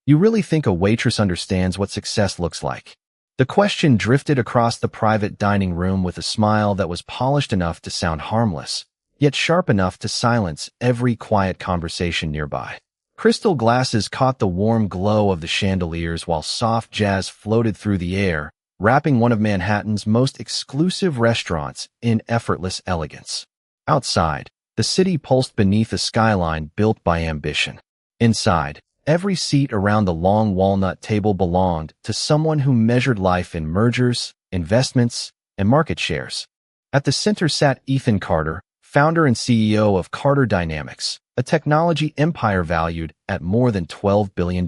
You really think a waitress understands what success looks like? The question drifted across the private dining room with a smile that was polished enough to sound harmless, yet sharp enough to silence every quiet conversation nearby. Crystal glasses caught the warm glow of the chandeliers while soft jazz floated through the air, wrapping one of Manhattan's most exclusive restaurants in effortless elegance. Outside, the city pulsed beneath a skyline built by ambition. Inside, every seat around the long walnut table belonged to someone who measured life in mergers, investments, and market shares. At the center sat Ethan Carter, founder and CEO of Carter Dynamics, a technology empire valued at more than $12 billion.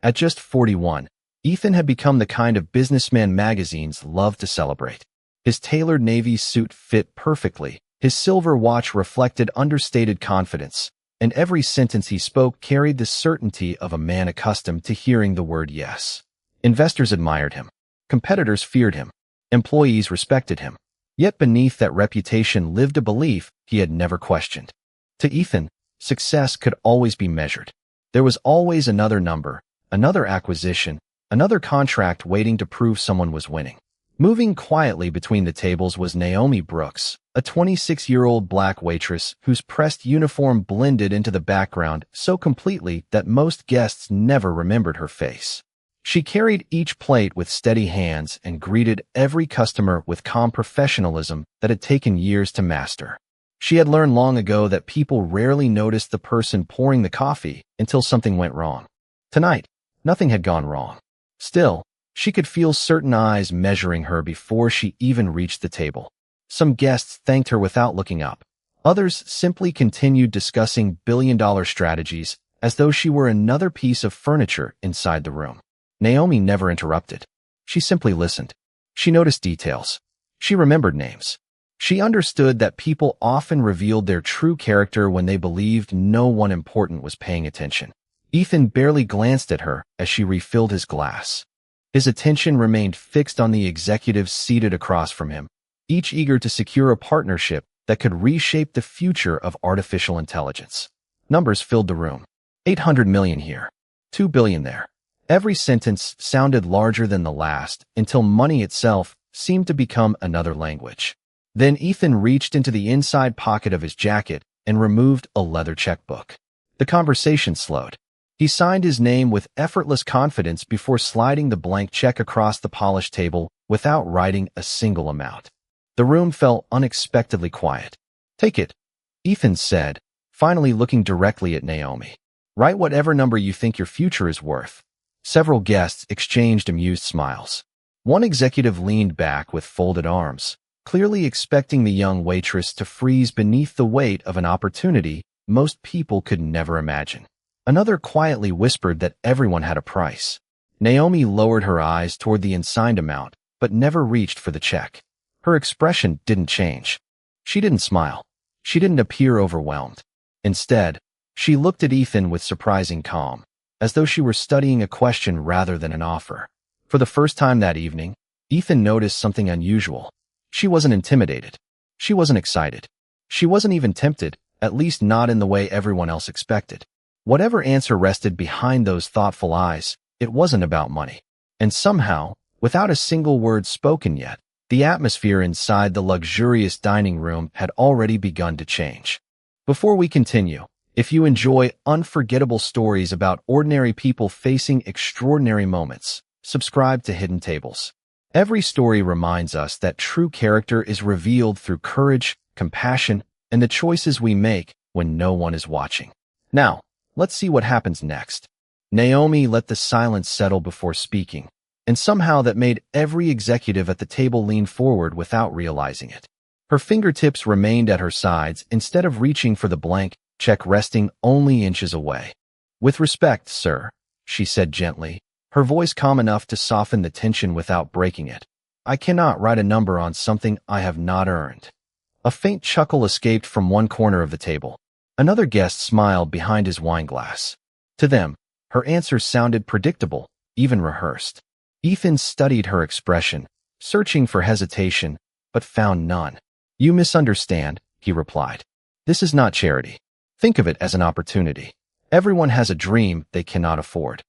At just 41, Ethan had become the kind of businessman magazines love to celebrate. His tailored navy suit fit perfectly, his silver watch reflected understated confidence, and every sentence he spoke carried the certainty of a man accustomed to hearing the word yes. Investors admired him. Competitors feared him. Employees respected him. Yet beneath that reputation lived a belief he had never questioned. To Ethan, success could always be measured. There was always another number, another acquisition, another contract waiting to prove someone was winning. Moving quietly between the tables was Naomi Brooks, a 26-year-old black waitress whose pressed uniform blended into the background so completely that most guests never remembered her face. She carried each plate with steady hands and greeted every customer with calm professionalism that had taken years to master. She had learned long ago that people rarely noticed the person pouring the coffee until something went wrong. Tonight, nothing had gone wrong. Still, she could feel certain eyes measuring her before she even reached the table. Some guests thanked her without looking up. Others simply continued discussing billion-dollar strategies as though she were another piece of furniture inside the room. Naomi never interrupted. She simply listened. She noticed details. She remembered names. She understood that people often revealed their true character when they believed no one important was paying attention. Ethan barely glanced at her as she refilled his glass. His attention remained fixed on the executives seated across from him, each eager to secure a partnership that could reshape the future of artificial intelligence. Numbers filled the room. 800 million here. 2 billion there. Every sentence sounded larger than the last until money itself seemed to become another language. Then Ethan reached into the inside pocket of his jacket and removed a leather checkbook. The conversation slowed. He signed his name with effortless confidence before sliding the blank check across the polished table without writing a single amount. The room felt unexpectedly quiet. "Take it," Ethan said, finally looking directly at Naomi. "Write whatever number you think your future is worth." Several guests exchanged amused smiles. One executive leaned back with folded arms, clearly expecting the young waitress to freeze beneath the weight of an opportunity most people could never imagine. Another quietly whispered that everyone had a price. Naomi lowered her eyes toward the unsigned amount, but never reached for the check. Her expression didn't change. She didn't smile. She didn't appear overwhelmed. Instead, she looked at Ethan with surprising calm, as though she were studying a question rather than an offer. For the first time that evening, Ethan noticed something unusual. She wasn't intimidated. She wasn't excited. She wasn't even tempted, at least not in the way everyone else expected. Whatever answer rested behind those thoughtful eyes, it wasn't about money. And somehow, without a single word spoken yet, the atmosphere inside the luxurious dining room had already begun to change. Before we continue, if you enjoy unforgettable stories about ordinary people facing extraordinary moments, subscribe to Hidden Tables. Every story reminds us that true character is revealed through courage, compassion, and the choices we make when no one is watching. Now, let's see what happens next. Naomi let the silence settle before speaking, and somehow that made every executive at the table lean forward without realizing it. Her fingertips remained at her sides instead of reaching for the blank check resting only inches away. "With respect, sir," she said gently, her voice calm enough to soften the tension without breaking it. "I cannot write a number on something I have not earned." A faint chuckle escaped from one corner of the table. Another guest smiled behind his wine glass. To them, her answer sounded predictable, even rehearsed. Ethan studied her expression, searching for hesitation, but found none. "You misunderstand," he replied. "This is not charity. Think of it as an opportunity. Everyone has a dream they cannot afford.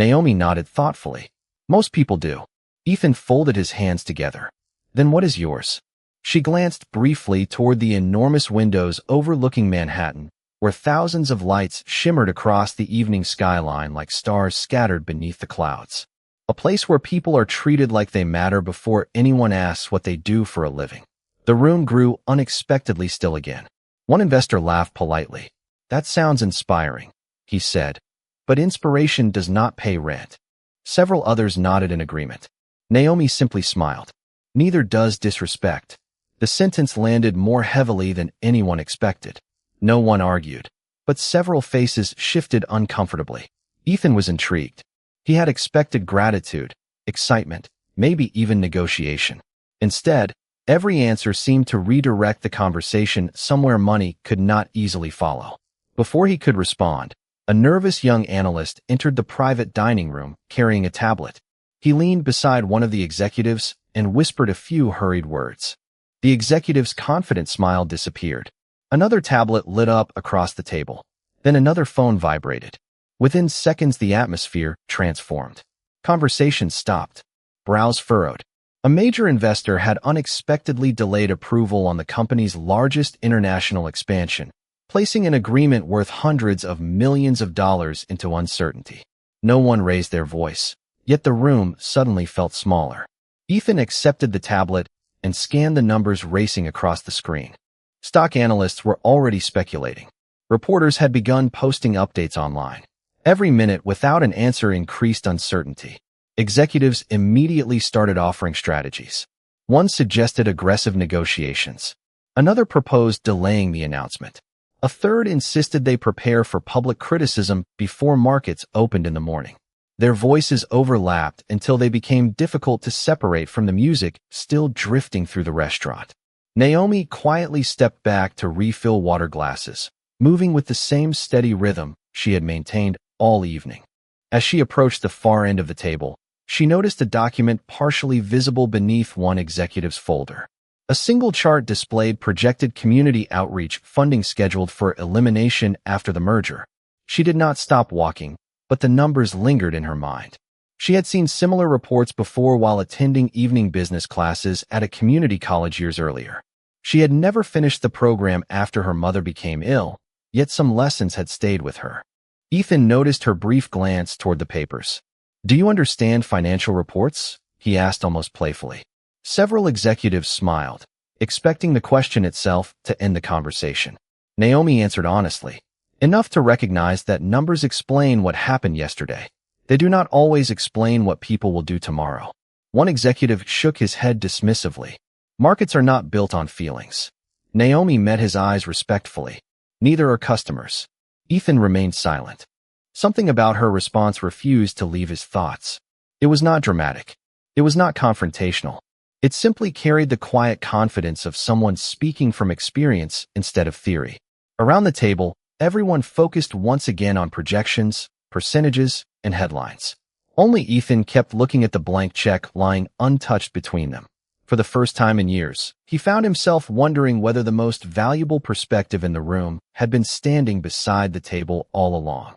Naomi nodded thoughtfully. Most people do. Ethan folded his hands together. Then what is yours? She glanced briefly toward the enormous windows overlooking Manhattan, where thousands of lights shimmered across the evening skyline like stars scattered beneath the clouds. A place where people are treated like they matter before anyone asks what they do for a living. The room grew unexpectedly still again. One investor laughed politely. That sounds inspiring, he said. But inspiration does not pay rent. Several others nodded in agreement. Naomi simply smiled. Neither does disrespect. The sentence landed more heavily than anyone expected. No one argued, but several faces shifted uncomfortably. Ethan was intrigued. He had expected gratitude, excitement, maybe even negotiation. Instead, every answer seemed to redirect the conversation somewhere money could not easily follow. Before he could respond, a nervous young analyst entered the private dining room carrying a tablet. He leaned beside one of the executives and whispered a few hurried words. The executive's confident smile disappeared. Another tablet lit up across the table. Then another phone vibrated. Within seconds, the atmosphere transformed. Conversation stopped. Brows furrowed. A major investor had unexpectedly delayed approval on the company's largest international expansion, placing an agreement worth hundreds of millions of dollars into uncertainty. No one raised their voice, yet the room suddenly felt smaller. Ethan accepted the tablet and scanned the numbers racing across the screen. Stock analysts were already speculating. Reporters had begun posting updates online. Every minute without an answer increased uncertainty. Executives immediately started offering strategies. One suggested aggressive negotiations. Another proposed delaying the announcement. A third insisted they prepare for public criticism before markets opened in the morning. Their voices overlapped until they became difficult to separate from the music still drifting through the restaurant. Naomi quietly stepped back to refill water glasses, moving with the same steady rhythm she had maintained all evening. As she approached the far end of the table, she noticed a document partially visible beneath one executive's folder. A single chart displayed projected community outreach funding scheduled for elimination after the merger. She did not stop walking, but the numbers lingered in her mind. She had seen similar reports before while attending evening business classes at a community college years earlier. She had never finished the program after her mother became ill, yet some lessons had stayed with her. Ethan noticed her brief glance toward the papers. "Do you understand financial reports?" he asked almost playfully. Several executives smiled, expecting the question itself to end the conversation. Naomi answered honestly, enough to recognize that numbers explain what happened yesterday. They do not always explain what people will do tomorrow. One executive shook his head dismissively. Markets are not built on feelings. Naomi met his eyes respectfully. Neither are customers. Ethan remained silent. Something about her response refused to leave his thoughts. It was not dramatic. It was not confrontational. It simply carried the quiet confidence of someone speaking from experience instead of theory. Around the table, everyone focused once again on projections, percentages, and headlines. Only Ethan kept looking at the blank check lying untouched between them. For the first time in years, he found himself wondering whether the most valuable perspective in the room had been standing beside the table all along.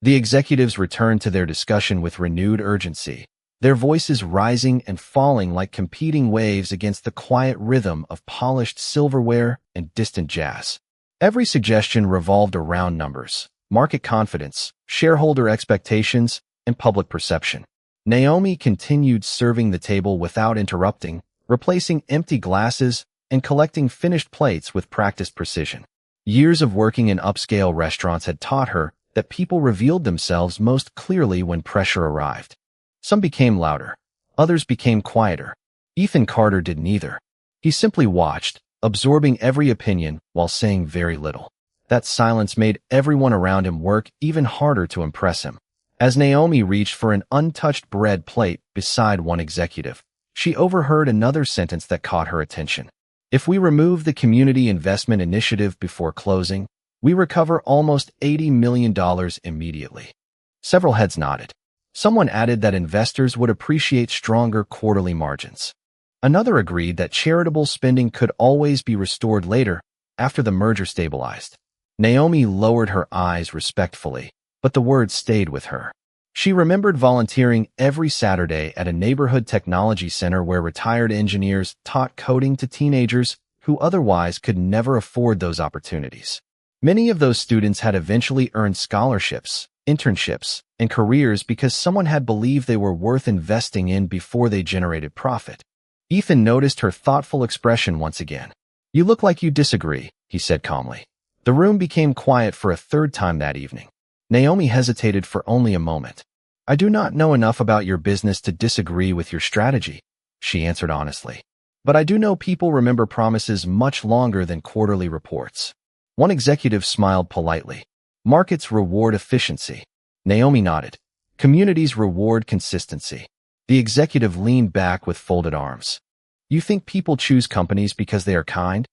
The executives returned to their discussion with renewed urgency, their voices rising and falling like competing waves against the quiet rhythm of polished silverware and distant jazz. Every suggestion revolved around numbers, market confidence, shareholder expectations, and public perception. Naomi continued serving the table without interrupting, replacing empty glasses and collecting finished plates with practiced precision. Years of working in upscale restaurants had taught her that people revealed themselves most clearly when pressure arrived. Some became louder. Others became quieter. Ethan Carter did neither. He simply watched, absorbing every opinion while saying very little. That silence made everyone around him work even harder to impress him. As Naomi reached for an untouched bread plate beside one executive, she overheard another sentence that caught her attention. "If we remove the Community Investment Initiative before closing, we recover almost $80 million immediately." Several heads nodded. Someone added that investors would appreciate stronger quarterly margins. Another agreed that charitable spending could always be restored later, after the merger stabilized. Naomi lowered her eyes respectfully, but the words stayed with her. She remembered volunteering every Saturday at a neighborhood technology center where retired engineers taught coding to teenagers who otherwise could never afford those opportunities. Many of those students had eventually earned scholarships, internships, and careers because someone had believed they were worth investing in before they generated profit. Ethan noticed her thoughtful expression once again. "You look like you disagree," he said calmly. The room became quiet for a third time that evening. Naomi hesitated for only a moment. "I do not know enough about your business to disagree with your strategy," she answered honestly. "But I do know people remember promises much longer than quarterly reports." One executive smiled politely. "Markets reward efficiency." Naomi nodded. "Communities reward consistency." The executive leaned back with folded arms. "You think people choose companies because they are kind?"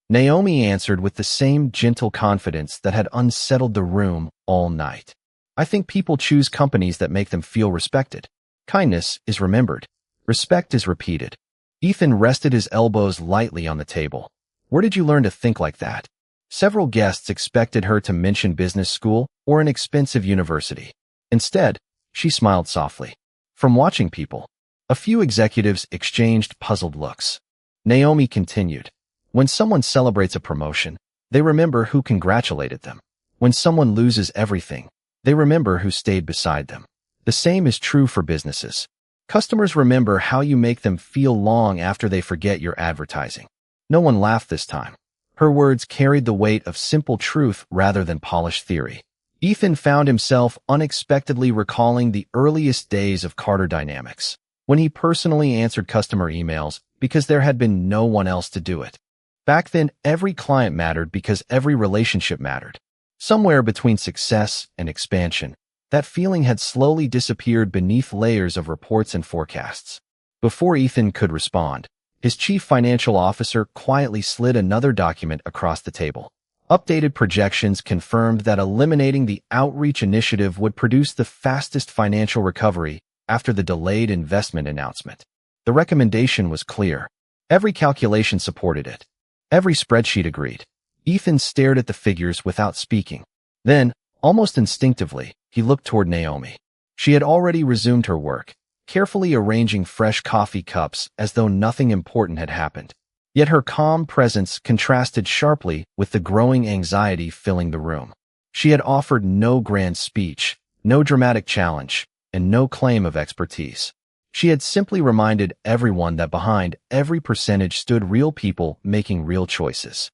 Naomi answered with the same gentle confidence that had unsettled the room all night. "I think people choose companies that make them feel respected. Kindness is remembered. Respect is repeated." Ethan rested his elbows lightly on the table. "Where did you learn to think like that?" Several guests expected her to mention business school or an expensive university. Instead, she smiled softly. "From watching people." A few executives exchanged puzzled looks. Naomi continued. "When someone celebrates a promotion, they remember who congratulated them. When someone loses everything, they remember who stayed beside them. The same is true for businesses. Customers remember how you make them feel long after they forget your advertising." No one laughed this time. Her words carried the weight of simple truth rather than polished theory. Ethan found himself unexpectedly recalling the earliest days of Carter Dynamics, when he personally answered customer emails because there had been no one else to do it. Back then, every client mattered because every relationship mattered. Somewhere between success and expansion, that feeling had slowly disappeared beneath layers of reports and forecasts. Before Ethan could respond, his chief financial officer quietly slid another document across the table. Updated projections confirmed that eliminating the outreach initiative would produce the fastest financial recovery after the delayed investment announcement. The recommendation was clear. Every calculation supported it. Every spreadsheet agreed. Ethan stared at the figures without speaking. Then, almost instinctively, he looked toward Naomi. She had already resumed her work, carefully arranging fresh coffee cups as though nothing important had happened. Yet her calm presence contrasted sharply with the growing anxiety filling the room. She had offered no grand speech, no dramatic challenge, and no claim of expertise. She had simply reminded everyone that behind every percentage stood real people making real choices.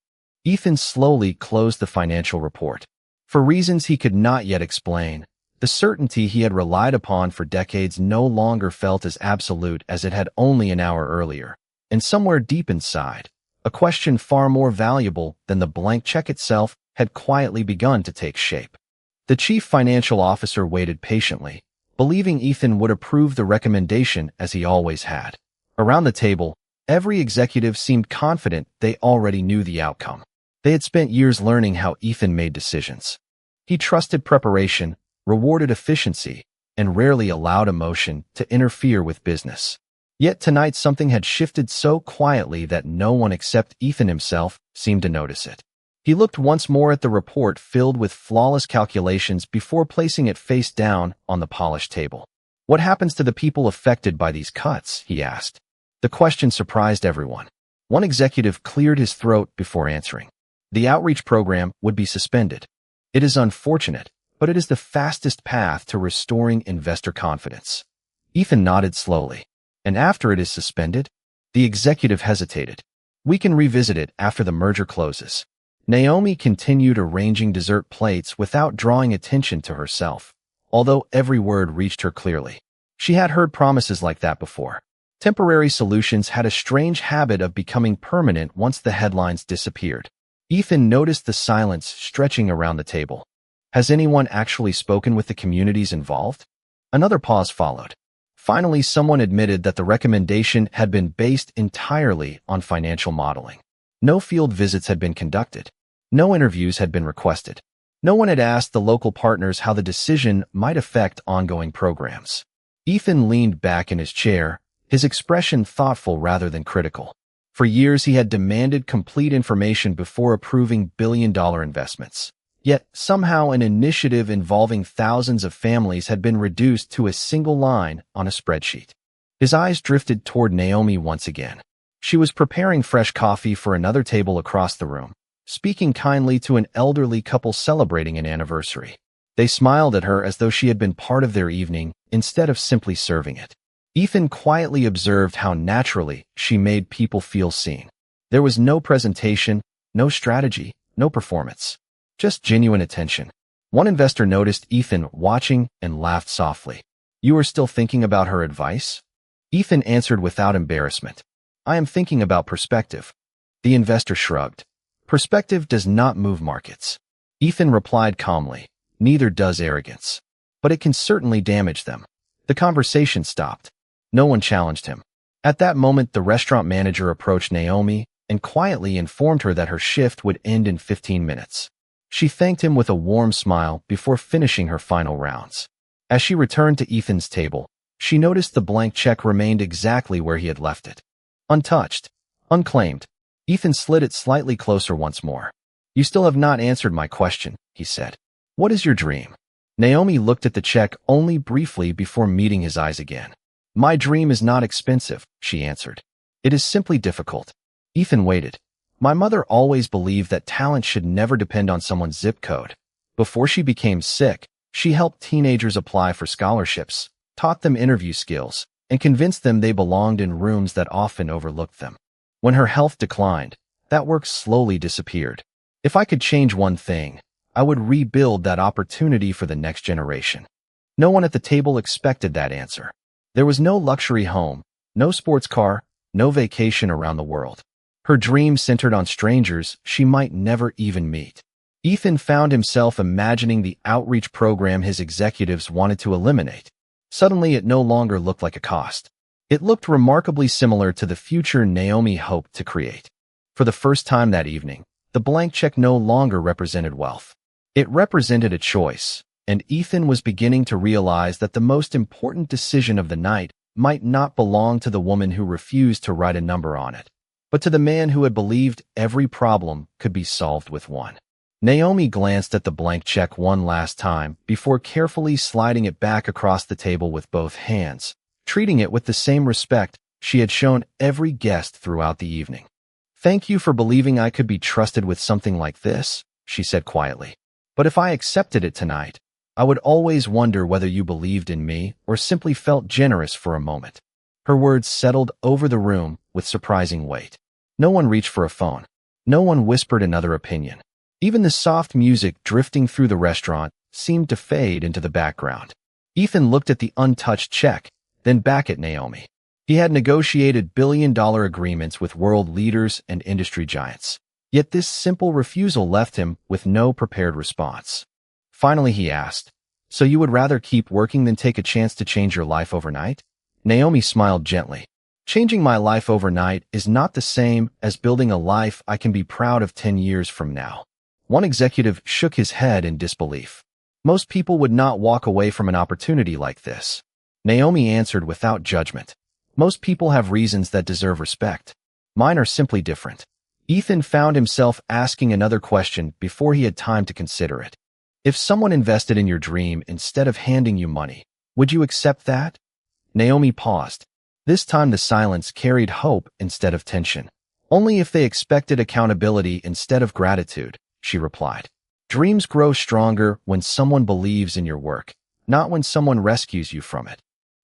Ethan slowly closed the financial report. For reasons he could not yet explain, the certainty he had relied upon for decades no longer felt as absolute as it had only an hour earlier. And somewhere deep inside, a question far more valuable than the blank check itself had quietly begun to take shape. The chief financial officer waited patiently, believing Ethan would approve the recommendation as he always had. Around the table, every executive seemed confident they already knew the outcome. They had spent years learning how Ethan made decisions. He trusted preparation, rewarded efficiency, and rarely allowed emotion to interfere with business. Yet tonight something had shifted so quietly that no one except Ethan himself seemed to notice it. He looked once more at the report filled with flawless calculations before placing it face down on the polished table. "What happens to the people affected by these cuts?" he asked. The question surprised everyone. One executive cleared his throat before answering. "The outreach program would be suspended. It is unfortunate, but it is the fastest path to restoring investor confidence." Ethan nodded slowly. "And after it is suspended?" The executive hesitated. "We can revisit it after the merger closes." Naomi continued arranging dessert plates without drawing attention to herself, although every word reached her clearly. She had heard promises like that before. Temporary solutions had a strange habit of becoming permanent once the headlines disappeared. Ethan noticed the silence stretching around the table. Has anyone actually spoken with the communities involved? Another pause followed. Finally, someone admitted that the recommendation had been based entirely on financial modeling. No field visits had been conducted. No interviews had been requested. No one had asked the local partners how the decision might affect ongoing programs. Ethan leaned back in his chair, his expression thoughtful rather than critical. For years, he had demanded complete information before approving billion-dollar investments. Yet, somehow an initiative involving thousands of families had been reduced to a single line on a spreadsheet. His eyes drifted toward Naomi once again. She was preparing fresh coffee for another table across the room, speaking kindly to an elderly couple celebrating an anniversary. They smiled at her as though she had been part of their evening instead of simply serving it. Ethan quietly observed how naturally she made people feel seen. There was no presentation, no strategy, no performance. Just genuine attention. One investor noticed Ethan watching and laughed softly. "You are still thinking about her advice?" Ethan answered without embarrassment. "I am thinking about perspective." The investor shrugged. "Perspective does not move markets." Ethan replied calmly. "Neither does arrogance. But it can certainly damage them." The conversation stopped. No one challenged him. At that moment, the restaurant manager approached Naomi and quietly informed her that her shift would end in 15 minutes. She thanked him with a warm smile before finishing her final rounds. As she returned to Ethan's table, she noticed the blank check remained exactly where he had left it. Untouched, unclaimed. Ethan slid it slightly closer once more. "You still have not answered my question," he said. "What is your dream?" Naomi looked at the check only briefly before meeting his eyes again. "My dream is not expensive," she answered. "It is simply difficult." Ethan waited. "My mother always believed that talent should never depend on someone's zip code. Before she became sick, she helped teenagers apply for scholarships, taught them interview skills, and convinced them they belonged in rooms that often overlooked them. When her health declined, that work slowly disappeared. If I could change one thing, I would rebuild that opportunity for the next generation." No one at the table expected that answer. There was no luxury home, no sports car, no vacation around the world. Her dream centered on strangers she might never even meet. Ethan found himself imagining the outreach program his executives wanted to eliminate. Suddenly, it no longer looked like a cost. It looked remarkably similar to the future Naomi hoped to create. For the first time that evening, the blank check no longer represented wealth. It represented a choice, and Ethan was beginning to realize that the most important decision of the night might not belong to the woman who refused to write a number on it, but to the man who had believed every problem could be solved with one. Naomi glanced at the blank check one last time before carefully sliding it back across the table with both hands, treating it with the same respect she had shown every guest throughout the evening. "Thank you for believing I could be trusted with something like this," she said quietly. "But if I accepted it tonight, I would always wonder whether you believed in me or simply felt generous for a moment." Her words settled over the room with surprising weight. No one reached for a phone. No one whispered another opinion. Even the soft music drifting through the restaurant seemed to fade into the background. Ethan looked at the untouched check, then back at Naomi. He had negotiated billion-dollar agreements with world leaders and industry giants. Yet this simple refusal left him with no prepared response. Finally, he asked, "So you would rather keep working than take a chance to change your life overnight?" Naomi smiled gently. "Changing my life overnight is not the same as building a life I can be proud of 10 years from now." One executive shook his head in disbelief. "Most people would not walk away from an opportunity like this." Naomi answered without judgment. "Most people have reasons that deserve respect. Mine are simply different." Ethan found himself asking another question before he had time to consider it. "If someone invested in your dream instead of handing you money, would you accept that?" Naomi paused. This time the silence carried hope instead of tension. "Only if they expected accountability instead of gratitude," she replied. "Dreams grow stronger when someone believes in your work, not when someone rescues you from it."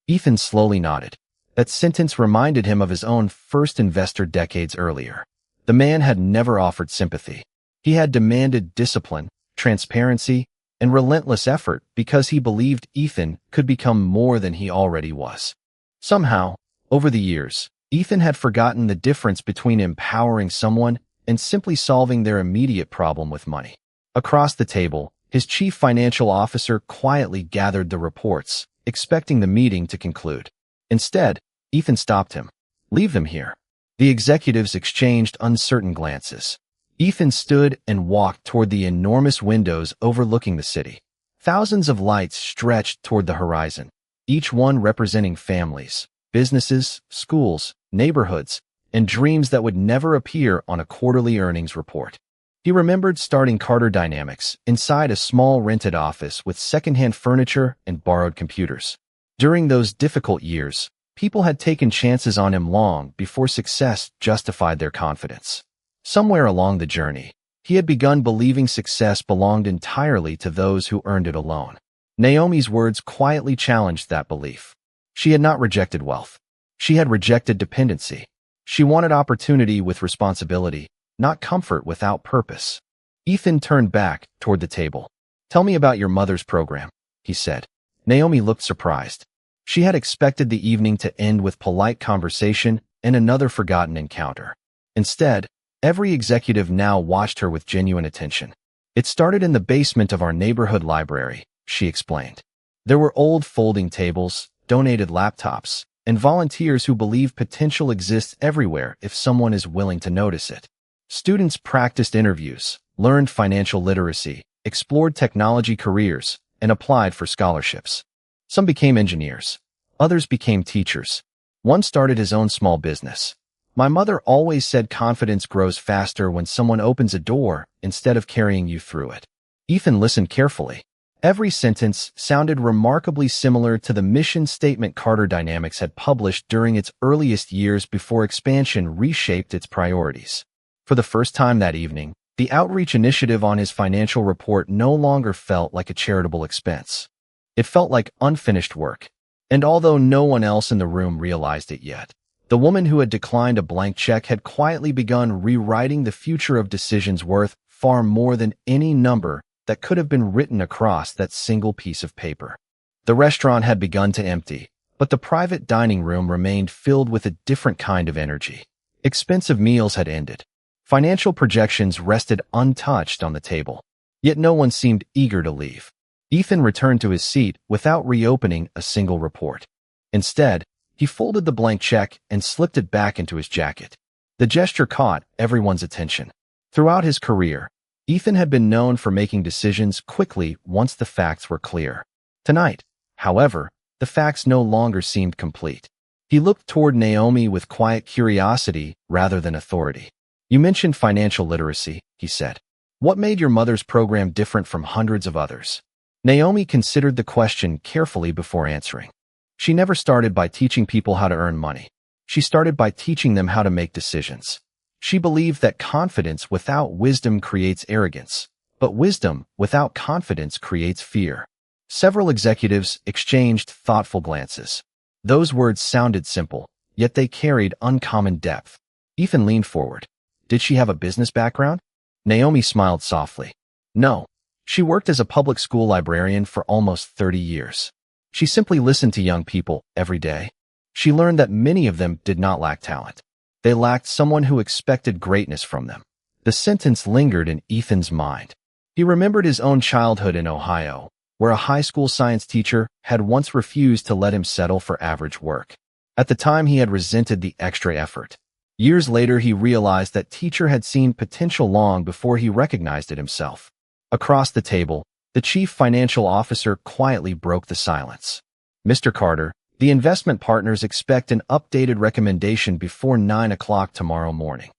Ethan slowly nodded. That sentence reminded him of his own first investor decades earlier. The man had never offered sympathy. He had demanded discipline, transparency, and relentless effort because he believed Ethan could become more than he already was. Somehow, over the years, Ethan had forgotten the difference between empowering someone and simply solving their immediate problem with money. Across the table, his chief financial officer quietly gathered the reports, expecting the meeting to conclude. Instead, Ethan stopped him. "Leave them here." The executives exchanged uncertain glances. Ethan stood and walked toward the enormous windows overlooking the city. Thousands of lights stretched toward the horizon, each one representing families, businesses, schools, neighborhoods, and dreams that would never appear on a quarterly earnings report. He remembered starting Carter Dynamics inside a small rented office with secondhand furniture and borrowed computers. During those difficult years, people had taken chances on him long before success justified their confidence. Somewhere along the journey, he had begun believing success belonged entirely to those who earned it alone. Naomi's words quietly challenged that belief. She had not rejected wealth. She had rejected dependency. She wanted opportunity with responsibility, not comfort without purpose. Ethan turned back toward the table. "Tell me about your mother's program," he said. Naomi looked surprised. She had expected the evening to end with polite conversation and another forgotten encounter. Instead, every executive now watched her with genuine attention. "It started in the basement of our neighborhood library," she explained. "There were old folding tables, donated laptops, and volunteers who believe potential exists everywhere if someone is willing to notice it. Students practiced interviews, learned financial literacy, explored technology careers, and applied for scholarships. Some became engineers. Others became teachers. One started his own small business. My mother always said confidence grows faster when someone opens a door instead of carrying you through it." Ethan listened carefully. Every sentence sounded remarkably similar to the mission statement Carter Dynamics had published during its earliest years before expansion reshaped its priorities. For the first time that evening, the outreach initiative on his financial report no longer felt like a charitable expense. It felt like unfinished work. And although no one else in the room realized it yet, the woman who had declined a blank check had quietly begun rewriting the future of decisions worth far more than any number that could have been written across that single piece of paper. The restaurant had begun to empty, but the private dining room remained filled with a different kind of energy. Expensive meals had ended. Financial projections rested untouched on the table, yet no one seemed eager to leave. Ethan returned to his seat without reopening a single report. Instead, he folded the blank check and slipped it back into his jacket. The gesture caught everyone's attention. Throughout his career, Ethan had been known for making decisions quickly once the facts were clear. Tonight, however, the facts no longer seemed complete. He looked toward Naomi with quiet curiosity rather than authority. "You mentioned financial literacy," he said. "What made your mother's program different from hundreds of others?" Naomi considered the question carefully before answering. She never started by teaching people how to earn money. She started by teaching them how to make decisions. She believed that confidence without wisdom creates arrogance, but wisdom without confidence creates fear. Several executives exchanged thoughtful glances. Those words sounded simple, yet they carried uncommon depth. Ethan leaned forward. "Did she have a business background?" Naomi smiled softly. "No. She worked as a public school librarian for almost 30 years. She simply listened to young people every day. She learned that many of them did not lack talent. They lacked someone who expected greatness from them." The sentence lingered in Ethan's mind. He remembered his own childhood in Ohio, where a high school science teacher had once refused to let him settle for average work. At the time, he had resented the extra effort. Years later, he realized that teacher had seen potential long before he recognized it himself. Across the table, the chief financial officer quietly broke the silence. "Mr. Carter, the investment partners expect an updated recommendation before 9 o'clock tomorrow morning."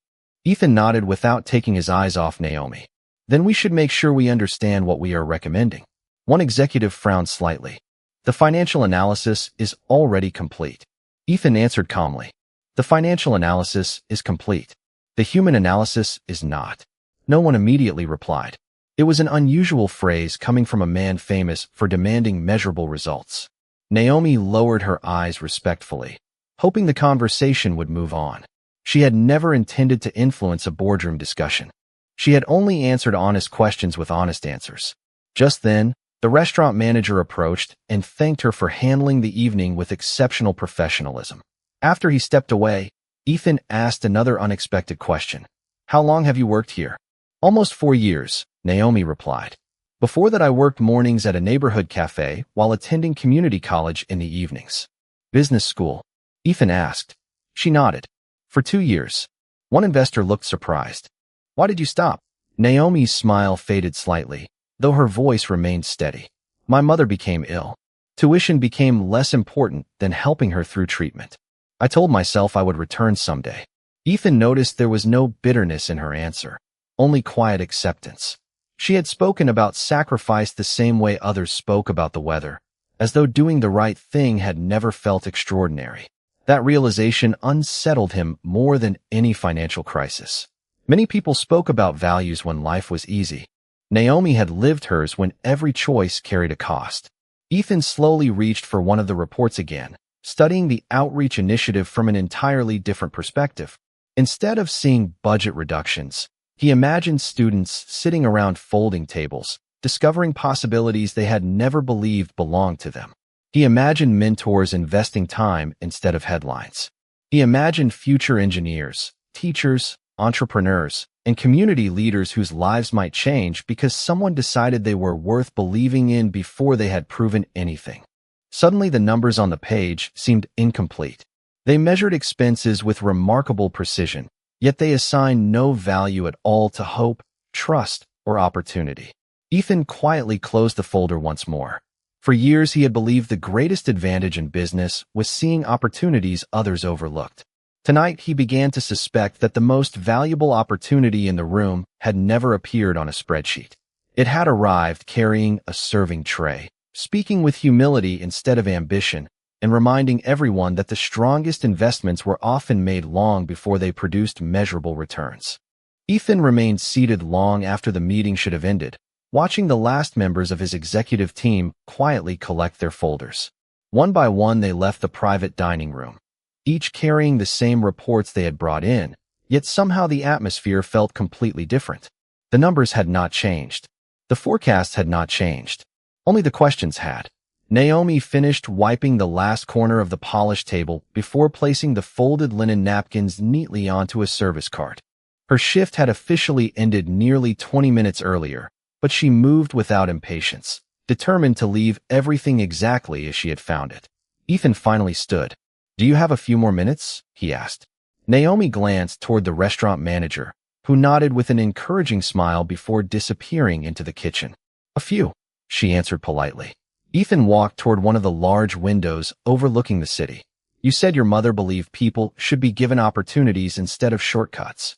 Ethan nodded without taking his eyes off Naomi. "Then we should make sure we understand what we are recommending." One executive frowned slightly. "The financial analysis is already complete." Ethan answered calmly. "The financial analysis is complete. The human analysis is not." No one immediately replied. It was an unusual phrase coming from a man famous for demanding measurable results. Naomi lowered her eyes respectfully, hoping the conversation would move on. She had never intended to influence a boardroom discussion. She had only answered honest questions with honest answers. Just then, the restaurant manager approached and thanked her for handling the evening with exceptional professionalism. After he stepped away, Ethan asked another unexpected question. "How long have you worked here?" "Almost 4 years," Naomi replied. "Before that, I worked mornings at a neighborhood cafe while attending community college in the evenings." "Business school?" Ethan asked. She nodded. "For 2 years." One investor looked surprised. "Why did you stop?" Naomi's smile faded slightly, though her voice remained steady. "My mother became ill. Tuition became less important than helping her through treatment. I told myself I would return someday." Ethan noticed there was no bitterness in her answer, only quiet acceptance. She had spoken about sacrifice the same way others spoke about the weather, as though doing the right thing had never felt extraordinary. That realization unsettled him more than any financial crisis. Many people spoke about values when life was easy. Naomi had lived hers when every choice carried a cost. Ethan slowly reached for one of the reports again, studying the outreach initiative from an entirely different perspective. Instead of seeing budget reductions, he imagined students sitting around folding tables, discovering possibilities they had never believed belonged to them. He imagined mentors investing time instead of headlines. He imagined future engineers, teachers, entrepreneurs, and community leaders whose lives might change because someone decided they were worth believing in before they had proven anything. Suddenly, the numbers on the page seemed incomplete. They measured expenses with remarkable precision, yet they assigned no value at all to hope, trust, or opportunity. Ethan quietly closed the folder once more. For years, he had believed the greatest advantage in business was seeing opportunities others overlooked. Tonight, he began to suspect that the most valuable opportunity in the room had never appeared on a spreadsheet. It had arrived carrying a serving tray, speaking with humility instead of ambition, and reminding everyone that the strongest investments were often made long before they produced measurable returns. Ethan remained seated long after the meeting should have ended, watching the last members of his executive team quietly collect their folders. One by one, they left the private dining room, each carrying the same reports they had brought in, yet somehow the atmosphere felt completely different. The numbers had not changed. The forecasts had not changed. Only the questions had. Naomi finished wiping the last corner of the polished table before placing the folded linen napkins neatly onto a service cart. Her shift had officially ended nearly 20 minutes earlier, but she moved without impatience, determined to leave everything exactly as she had found it. Ethan finally stood. "Do you have a few more minutes?" he asked. Naomi glanced toward the restaurant manager, who nodded with an encouraging smile before disappearing into the kitchen. "A few," she answered politely. Ethan walked toward one of the large windows overlooking the city. "You said your mother believed people should be given opportunities instead of shortcuts."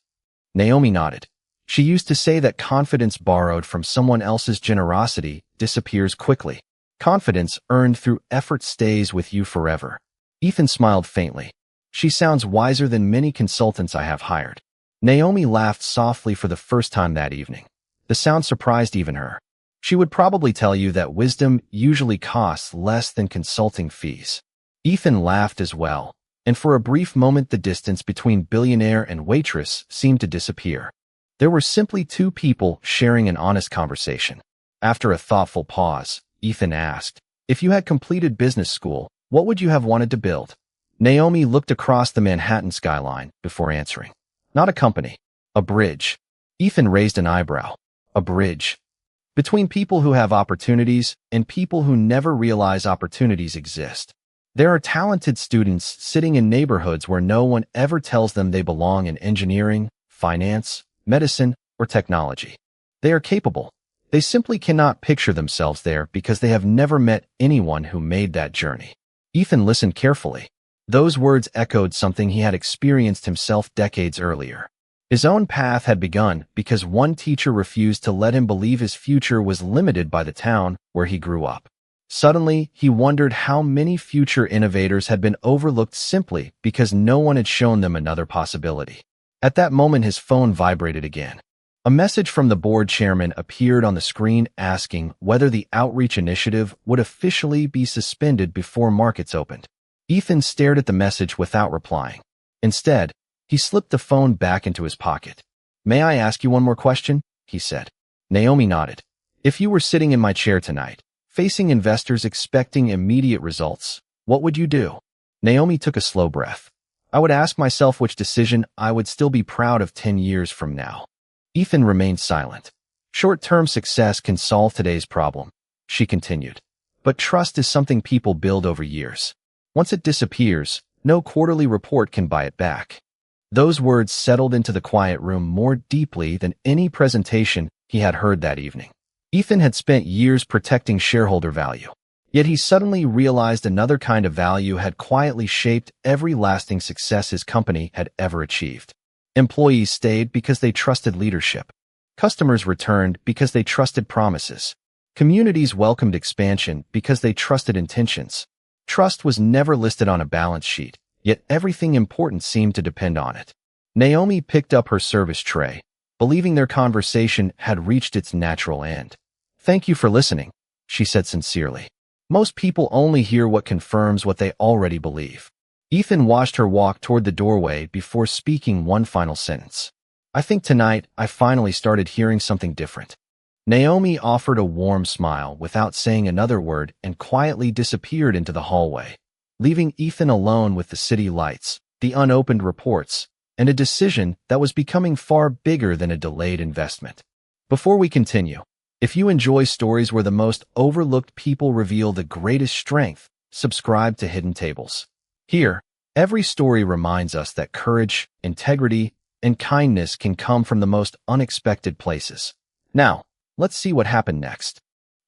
Naomi nodded. "She used to say that confidence borrowed from someone else's generosity disappears quickly. Confidence earned through effort stays with you forever." Ethan smiled faintly. "She sounds wiser than many consultants I have hired." Naomi laughed softly for the first time that evening. The sound surprised even her. "She would probably tell you that wisdom usually costs less than consulting fees." Ethan laughed as well, and for a brief moment the distance between Billionaire and Waitress seemed to disappear. There were simply two people sharing an honest conversation. After a thoughtful pause, Ethan asked, "If you had completed business school, what would you have wanted to build?" Naomi looked across the Manhattan skyline before answering. "Not a company. A bridge." Ethan raised an eyebrow. "A bridge? Between people who have opportunities and people who never realize opportunities exist. There are talented students sitting in neighborhoods where no one ever tells them they belong in engineering, finance, medicine, or technology. They are capable. They simply cannot picture themselves there because they have never met anyone who made that journey." Ethan listened carefully. Those words echoed something he had experienced himself decades earlier. His own path had begun because one teacher refused to let him believe his future was limited by the town where he grew up. Suddenly, he wondered how many future innovators had been overlooked simply because no one had shown them another possibility. At that moment, his phone vibrated again. A message from the board chairman appeared on the screen asking whether the outreach initiative would officially be suspended before markets opened. Ethan stared at the message without replying. Instead, he slipped the phone back into his pocket. "May I ask you one more question?" he said. Naomi nodded. "If you were sitting in my chair tonight, facing investors expecting immediate results, what would you do?" Naomi took a slow breath. "I would ask myself which decision I would still be proud of 10 years from now." Ethan remained silent. "Short-term success can solve today's problem," she continued. "But trust is something people build over years. Once it disappears, no quarterly report can buy it back." Those words settled into the quiet room more deeply than any presentation he had heard that evening. Ethan had spent years protecting shareholder value, yet he suddenly realized another kind of value had quietly shaped every lasting success his company had ever achieved. Employees stayed because they trusted leadership. Customers returned because they trusted promises. Communities welcomed expansion because they trusted intentions. Trust was never listed on a balance sheet, yet everything important seemed to depend on it. Naomi picked up her service tray, believing their conversation had reached its natural end. "Thank you for listening," she said sincerely. "Most people only hear what confirms what they already believe." Ethan watched her walk toward the doorway before speaking one final sentence. "I think tonight I finally started hearing something different." Naomi offered a warm smile without saying another word and quietly disappeared into the hallway, leaving Ethan alone with the city lights, the unopened reports, and a decision that was becoming far bigger than a delayed investment. Before we continue, if you enjoy stories where the most overlooked people reveal the greatest strength, subscribe to Hidden Tables. Here, every story reminds us that courage, integrity, and kindness can come from the most unexpected places. Now, let's see what happened next.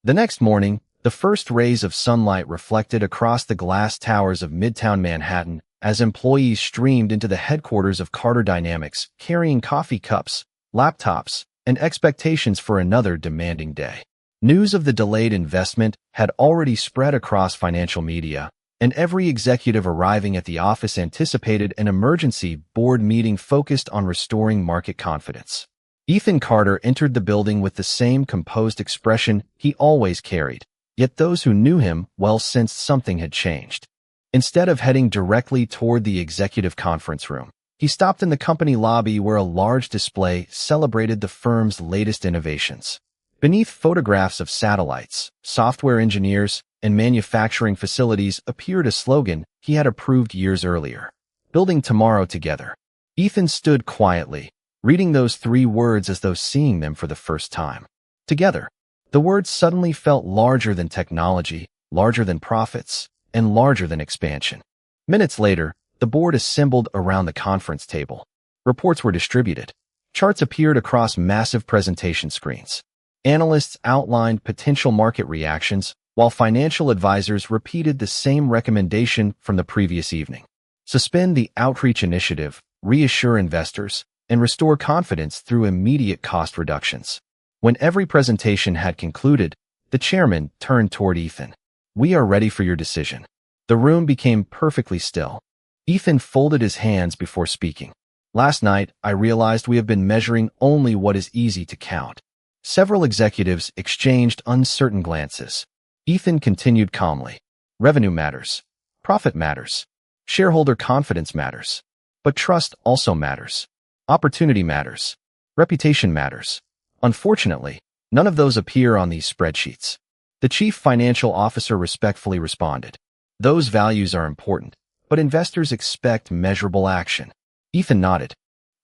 The next morning, the first rays of sunlight reflected across the glass towers of Midtown Manhattan as employees streamed into the headquarters of Carter Dynamics, carrying coffee cups, laptops, and expectations for another demanding day. News of the delayed investment had already spread across financial media, and every executive arriving at the office anticipated an emergency board meeting focused on restoring market confidence. Ethan Carter entered the building with the same composed expression he always carried, yet those who knew him well sensed something had changed. Instead of heading directly toward the executive conference room, he stopped in the company lobby where a large display celebrated the firm's latest innovations. Beneath photographs of satellites, software engineers, and manufacturing facilities appeared a slogan he had approved years earlier: "Building tomorrow together." Ethan stood quietly, reading those 3 words as though seeing them for the first time. Together. The words suddenly felt larger than technology, larger than profits, and larger than expansion. Minutes later, the board assembled around the conference table. Reports were distributed. Charts appeared across massive presentation screens. Analysts outlined potential market reactions, while financial advisors repeated the same recommendation from the previous evening: suspend the outreach initiative, reassure investors, and restore confidence through immediate cost reductions. When every presentation had concluded, the chairman turned toward Ethan. "We are ready for your decision." The room became perfectly still. Ethan folded his hands before speaking. "Last night, I realized we have been measuring only what is easy to count." Several executives exchanged uncertain glances. Ethan continued calmly. "Revenue matters. Profit matters. Shareholder confidence matters. But trust also matters. Opportunity matters. Reputation matters. Unfortunately, none of those appear on these spreadsheets." The chief financial officer respectfully responded. "Those values are important, but investors expect measurable action." Ethan nodded.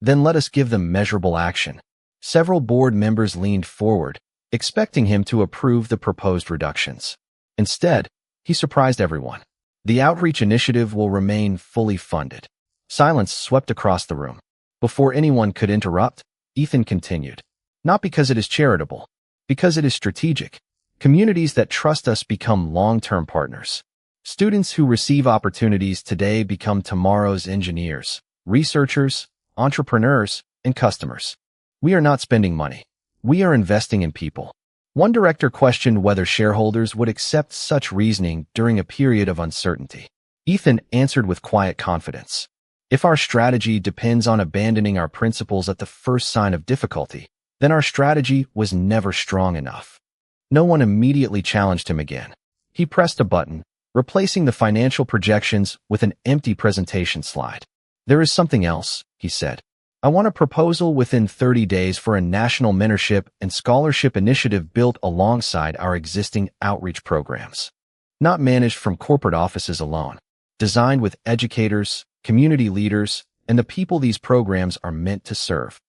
"Then let us give them measurable action." Several board members leaned forward, expecting him to approve the proposed reductions. Instead, he surprised everyone. "The outreach initiative will remain fully funded." Silence swept across the room. Before anyone could interrupt, Ethan continued. "Not because it is charitable, because it is strategic. Communities that trust us become long-term partners. Students who receive opportunities today become tomorrow's engineers, researchers, entrepreneurs, and customers. We are not spending money. We are investing in people." One director questioned whether shareholders would accept such reasoning during a period of uncertainty. Ethan answered with quiet confidence. "If our strategy depends on abandoning our principles at the first sign of difficulty, then our strategy was never strong enough." No one immediately challenged him again. He pressed a button, replacing the financial projections with an empty presentation slide. "There is something else," he said. "I want a proposal within 30 days for a national mentorship and scholarship initiative built alongside our existing outreach programs. Not managed from corporate offices alone. Designed with educators, community leaders, and the people these programs are meant to serve."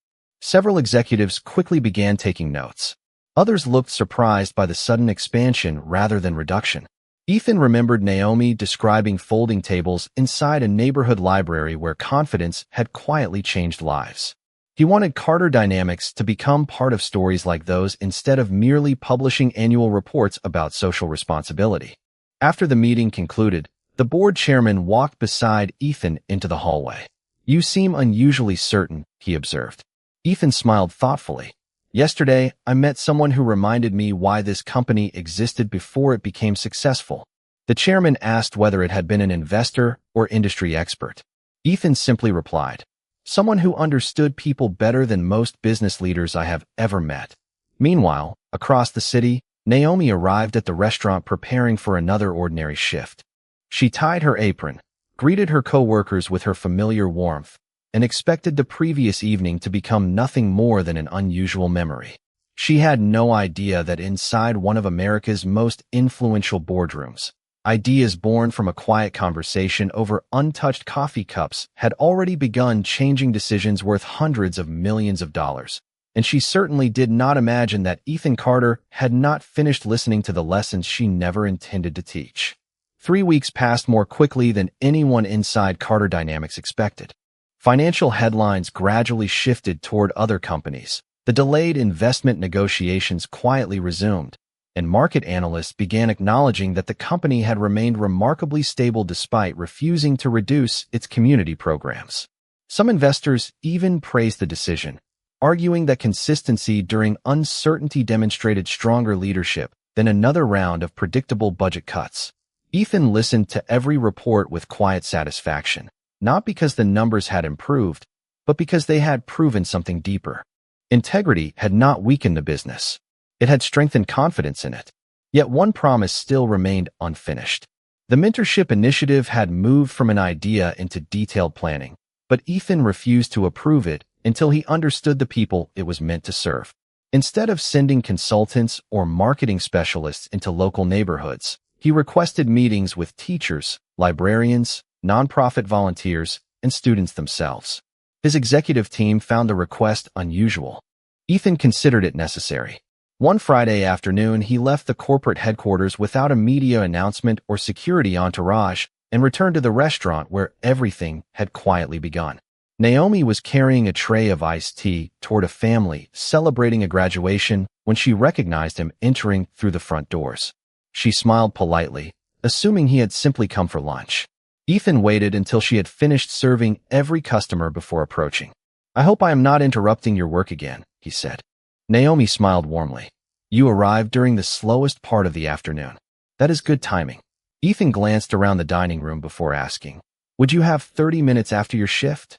Several executives quickly began taking notes. Others looked surprised by the sudden expansion rather than reduction. Ethan remembered Naomi describing folding tables inside a neighborhood library where confidence had quietly changed lives. He wanted Carter Dynamics to become part of stories like those instead of merely publishing annual reports about social responsibility. After the meeting concluded, the board chairman walked beside Ethan into the hallway. "You seem unusually certain," he observed. Ethan smiled thoughtfully. Yesterday, I met someone who reminded me why this company existed before it became successful. The chairman asked whether it had been an investor or industry expert. Ethan simply replied, someone who understood people better than most business leaders I have ever met. Meanwhile, across the city, Naomi arrived at the restaurant preparing for another ordinary shift. She tied her apron, greeted her co-workers with her familiar warmth, and expected the previous evening to become nothing more than an unusual memory. She had no idea that inside one of America's most influential boardrooms, ideas born from a quiet conversation over untouched coffee cups had already begun changing decisions worth hundreds of millions of dollars. And she certainly did not imagine that Ethan Carter had not finished listening to the lessons she never intended to teach. 3 weeks passed more quickly than anyone inside Carter Dynamics expected. Financial headlines gradually shifted toward other companies. The delayed investment negotiations quietly resumed, and market analysts began acknowledging that the company had remained remarkably stable despite refusing to reduce its community programs. Some investors even praised the decision, arguing that consistency during uncertainty demonstrated stronger leadership than another round of predictable budget cuts. Ethan listened to every report with quiet satisfaction, not because the numbers had improved, but because they had proven something deeper. Integrity had not weakened the business. It had strengthened confidence in it. Yet one promise still remained unfinished. The mentorship initiative had moved from an idea into detailed planning, but Ethan refused to approve it until he understood the people it was meant to serve. Instead of sending consultants or marketing specialists into local neighborhoods, he requested meetings with teachers, librarians, nonprofit volunteers, and students themselves. His executive team found the request unusual. Ethan considered it necessary. One Friday afternoon, he left the corporate headquarters without a media announcement or security entourage and returned to the restaurant where everything had quietly begun. Naomi was carrying a tray of iced tea toward a family celebrating a graduation when she recognized him entering through the front doors. She smiled politely, assuming he had simply come for lunch. Ethan waited until she had finished serving every customer before approaching. "I hope I am not interrupting your work again," he said. Naomi smiled warmly. "You arrived during the slowest part of the afternoon. That is good timing." Ethan glanced around the dining room before asking, "Would you have 30 minutes after your shift?"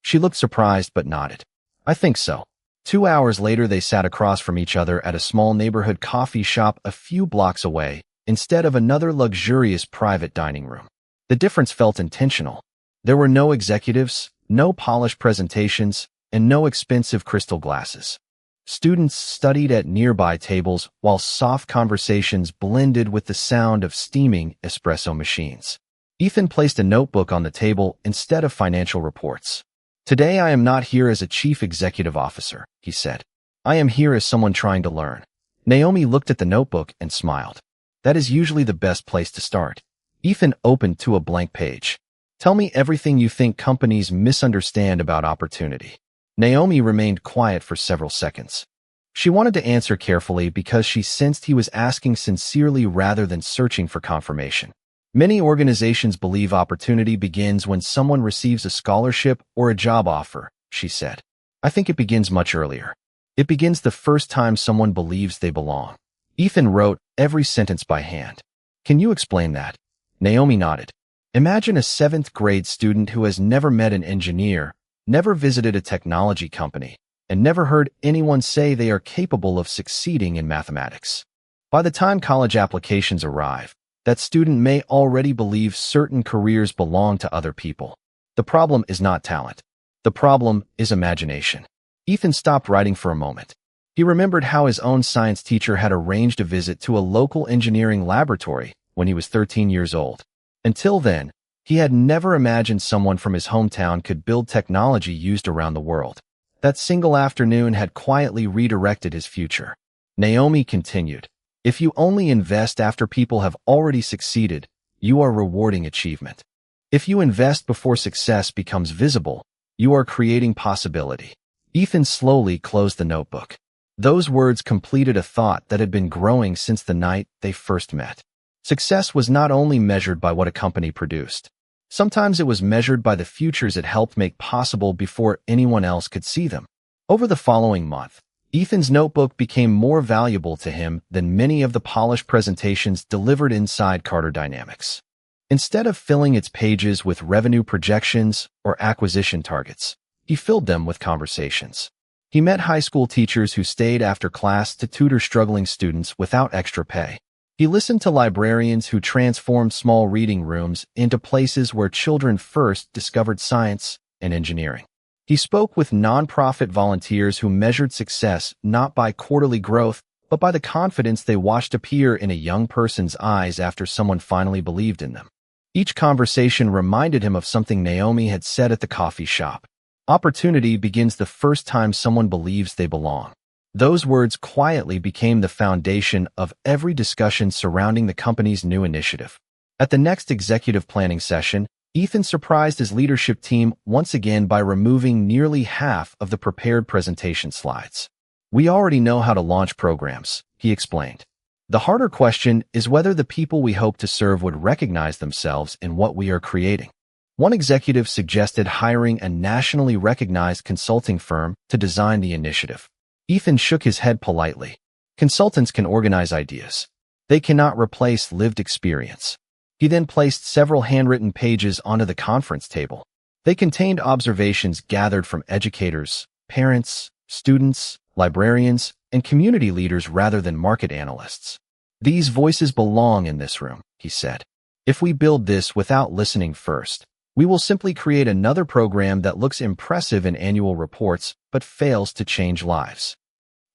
She looked surprised but nodded. "I think so." 2 hours later, they sat across from each other at a small neighborhood coffee shop a few blocks away, instead of another luxurious private dining room. The difference felt intentional. There were no executives, no polished presentations, and no expensive crystal glasses. Students studied at nearby tables while soft conversations blended with the sound of steaming espresso machines. Ethan placed a notebook on the table instead of financial reports. "Today I am not here as a chief executive officer," he said. "I am here as someone trying to learn." Naomi looked at the notebook and smiled. "That is usually the best place to start." Ethan opened to a blank page. "Tell me everything you think companies misunderstand about opportunity." Naomi remained quiet for several seconds. She wanted to answer carefully because she sensed he was asking sincerely rather than searching for confirmation. Many organizations believe opportunity begins when someone receives a scholarship or a job offer, she said. "I think it begins much earlier. It begins the first time someone believes they belong." Ethan wrote every sentence by hand. "Can you explain that?" Naomi nodded. "Imagine a 7th grade student who has never met an engineer, never visited a technology company, and never heard anyone say they are capable of succeeding in mathematics. By the time college applications arrive, that student may already believe certain careers belong to other people. The problem is not talent. The problem is imagination." Ethan stopped writing for a moment. He remembered how his own science teacher had arranged a visit to a local engineering laboratory when he was 13 years old. Until then, he had never imagined someone from his hometown could build technology used around the world. That single afternoon had quietly redirected his future. Naomi continued, "If you only invest after people have already succeeded, you are rewarding achievement. If you invest before success becomes visible, you are creating possibility." Ethan slowly closed the notebook. Those words completed a thought that had been growing since the night they first met. Success was not only measured by what a company produced. Sometimes it was measured by the futures it helped make possible before anyone else could see them. Over the following month, Ethan's notebook became more valuable to him than many of the polished presentations delivered inside Carter Dynamics. Instead of filling its pages with revenue projections or acquisition targets, he filled them with conversations. He met high school teachers who stayed after class to tutor struggling students without extra pay. He listened to librarians who transformed small reading rooms into places where children first discovered science and engineering. He spoke with nonprofit volunteers who measured success not by quarterly growth, but by the confidence they watched appear in a young person's eyes after someone finally believed in them. Each conversation reminded him of something Naomi had said at the coffee shop. Opportunity begins the first time someone believes they belong. Those words quietly became the foundation of every discussion surrounding the company's new initiative. At the next executive planning session, Ethan surprised his leadership team once again by removing nearly half of the prepared presentation slides. "We already know how to launch programs," he explained. "The harder question is whether the people we hope to serve would recognize themselves in what we are creating." One executive suggested hiring a nationally recognized consulting firm to design the initiative. Ethan shook his head politely. Consultants can organize ideas. They cannot replace lived experience. He then placed several handwritten pages onto the conference table. They contained observations gathered from educators, parents, students, librarians, and community leaders rather than market analysts. "These voices belong in this room," he said. "If we build this without listening first, we will simply create another program that looks impressive in annual reports but fails to change lives."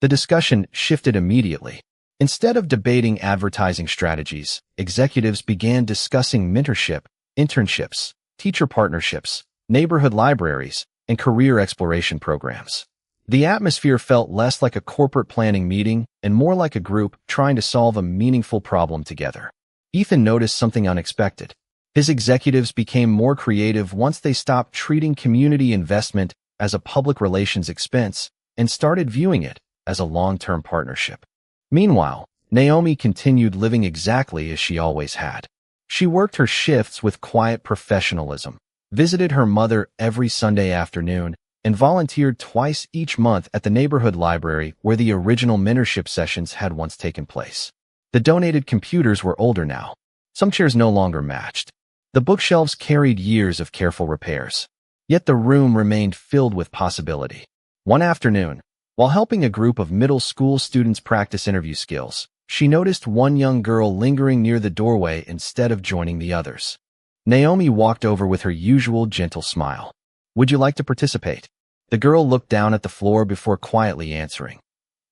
The discussion shifted immediately. Instead of debating advertising strategies, executives began discussing mentorship, internships, teacher partnerships, neighborhood libraries, and career exploration programs. The atmosphere felt less like a corporate planning meeting and more like a group trying to solve a meaningful problem together. Ethan noticed something unexpected. His executives became more creative once they stopped treating community investment as a public relations expense and started viewing it as a long-term partnership. Meanwhile, Naomi continued living exactly as she always had. She worked her shifts with quiet professionalism, visited her mother every Sunday afternoon, and volunteered twice each month at the neighborhood library where the original mentorship sessions had once taken place. The donated computers were older now. Some chairs no longer matched. The bookshelves carried years of careful repairs. Yet the room remained filled with possibility. One afternoon, while helping a group of middle school students practice interview skills, she noticed one young girl lingering near the doorway instead of joining the others. Naomi walked over with her usual gentle smile. "Would you like to participate?" The girl looked down at the floor before quietly answering.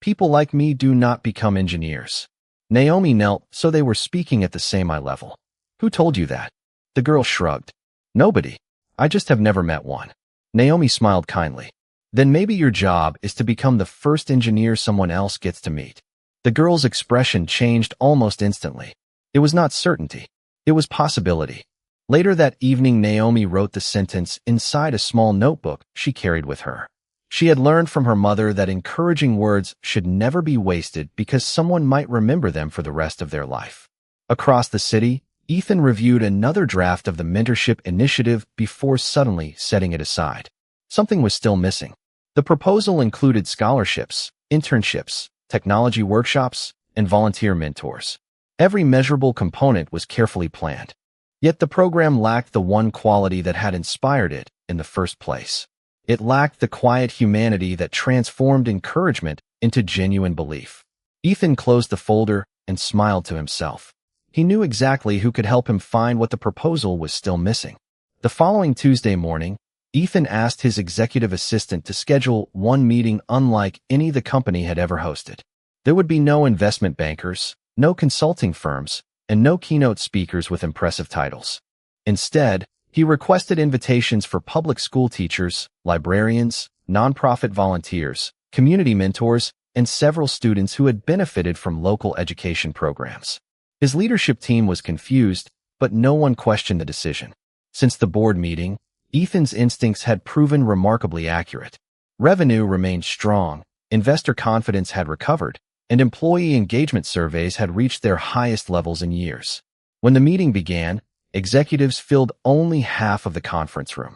"People like me do not become engineers." Naomi knelt so they were speaking at the same eye level. "Who told you that?" The girl shrugged. "Nobody. I just have never met one." Naomi smiled kindly. "Then maybe your job is to become the first engineer someone else gets to meet." The girl's expression changed almost instantly. It was not certainty. It was possibility. Later that evening, Naomi wrote the sentence inside a small notebook she carried with her. She had learned from her mother that encouraging words should never be wasted because someone might remember them for the rest of their life. Across the city, Ethan reviewed another draft of the mentorship initiative before suddenly setting it aside. Something was still missing. The proposal included scholarships, internships, technology workshops, and volunteer mentors. Every measurable component was carefully planned. Yet the program lacked the one quality that had inspired it in the first place. It lacked the quiet humanity that transformed encouragement into genuine belief. Ethan closed the folder and smiled to himself. He knew exactly who could help him find what the proposal was still missing. The following Tuesday morning, Ethan asked his executive assistant to schedule one meeting unlike any the company had ever hosted. There would be no investment bankers, no consulting firms, and no keynote speakers with impressive titles. Instead, he requested invitations for public school teachers, librarians, nonprofit volunteers, community mentors, and several students who had benefited from local education programs. His leadership team was confused, but no one questioned the decision. Since the board meeting, Ethan's instincts had proven remarkably accurate. Revenue remained strong, investor confidence had recovered, and employee engagement surveys had reached their highest levels in years. When the meeting began, executives filled only half of the conference room.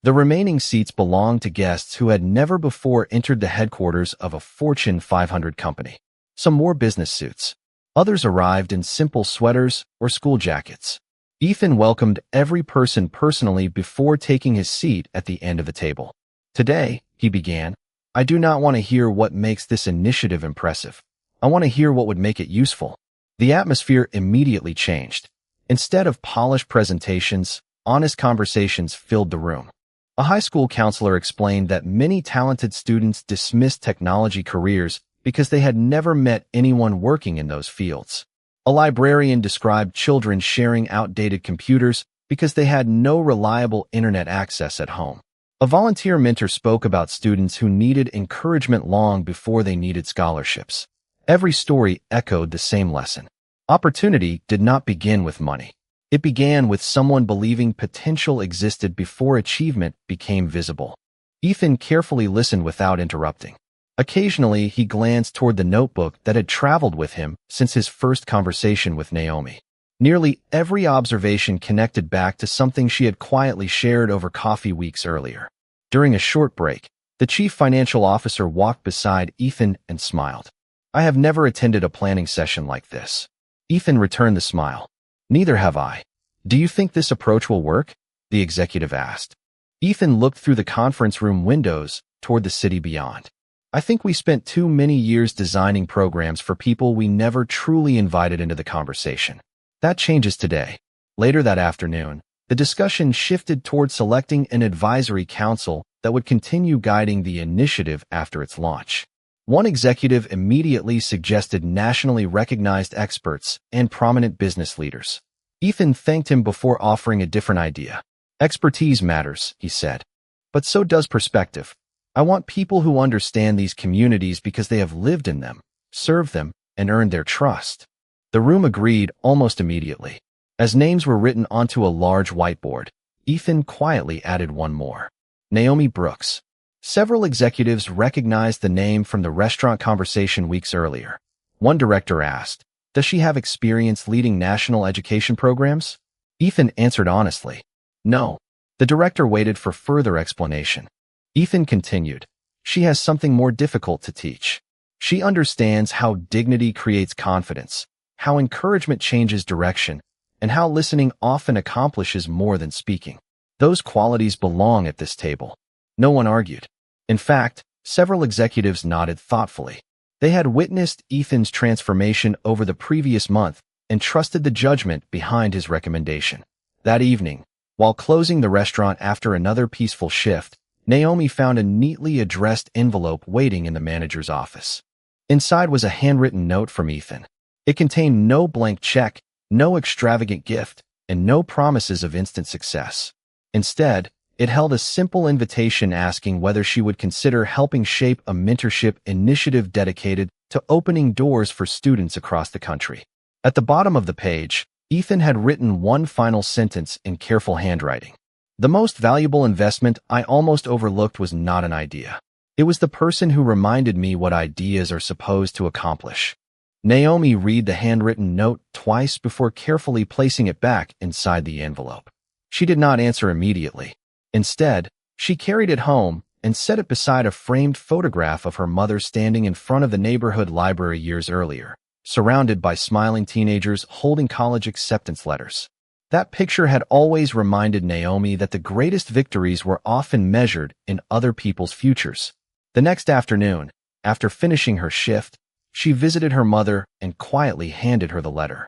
The remaining seats belonged to guests who had never before entered the headquarters of a Fortune 500 company. Some wore business suits. Others arrived in simple sweaters or school jackets. Ethan welcomed every person personally before taking his seat at the end of the table. "Today," he began, "I do not want to hear what makes this initiative impressive. I want to hear what would make it useful." The atmosphere immediately changed. Instead of polished presentations, honest conversations filled the room. A high school counselor explained that many talented students dismissed technology careers because they had never met anyone working in those fields. A librarian described children sharing outdated computers because they had no reliable internet access at home. A volunteer mentor spoke about students who needed encouragement long before they needed scholarships. Every story echoed the same lesson. Opportunity did not begin with money. It began with someone believing potential existed before achievement became visible. Ethan carefully listened without interrupting. Occasionally, he glanced toward the notebook that had traveled with him since his first conversation with Naomi. Nearly every observation connected back to something she had quietly shared over coffee weeks earlier. During a short break, the chief financial officer walked beside Ethan and smiled. "I have never attended a planning session like this." Ethan returned the smile. "Neither have I." "Do you think this approach will work?" the executive asked. Ethan looked through the conference room windows toward the city beyond. "I think we spent too many years designing programs for people we never truly invited into the conversation. That changes today." Later that afternoon, the discussion shifted toward selecting an advisory council that would continue guiding the initiative after its launch. One executive immediately suggested nationally recognized experts and prominent business leaders. Ethan thanked him before offering a different idea. "Expertise matters," he said. "But so does perspective. I want people who understand these communities because they have lived in them, served them, and earned their trust." The room agreed almost immediately. As names were written onto a large whiteboard, Ethan quietly added one more: Naomi Brooks. Several executives recognized the name from the restaurant conversation weeks earlier. One director asked, "Does she have experience leading national education programs?" Ethan answered honestly, "No." The director waited for further explanation. Ethan continued, "She has something more difficult to teach. She understands how dignity creates confidence, how encouragement changes direction, and how listening often accomplishes more than speaking. Those qualities belong at this table." No one argued. In fact, several executives nodded thoughtfully. They had witnessed Ethan's transformation over the previous month and trusted the judgment behind his recommendation. That evening, while closing the restaurant after another peaceful shift, Naomi found a neatly addressed envelope waiting in the manager's office. Inside was a handwritten note from Ethan. It contained no blank check, no extravagant gift, and no promises of instant success. Instead, it held a simple invitation asking whether she would consider helping shape a mentorship initiative dedicated to opening doors for students across the country. At the bottom of the page, Ethan had written one final sentence in careful handwriting. "The most valuable investment I almost overlooked was not an idea. It was the person who reminded me what ideas are supposed to accomplish." Naomi read the handwritten note twice before carefully placing it back inside the envelope. She did not answer immediately. Instead, she carried it home and set it beside a framed photograph of her mother standing in front of the neighborhood library years earlier, surrounded by smiling teenagers holding college acceptance letters. That picture had always reminded Naomi that the greatest victories were often measured in other people's futures. The next afternoon, after finishing her shift, she visited her mother and quietly handed her the letter.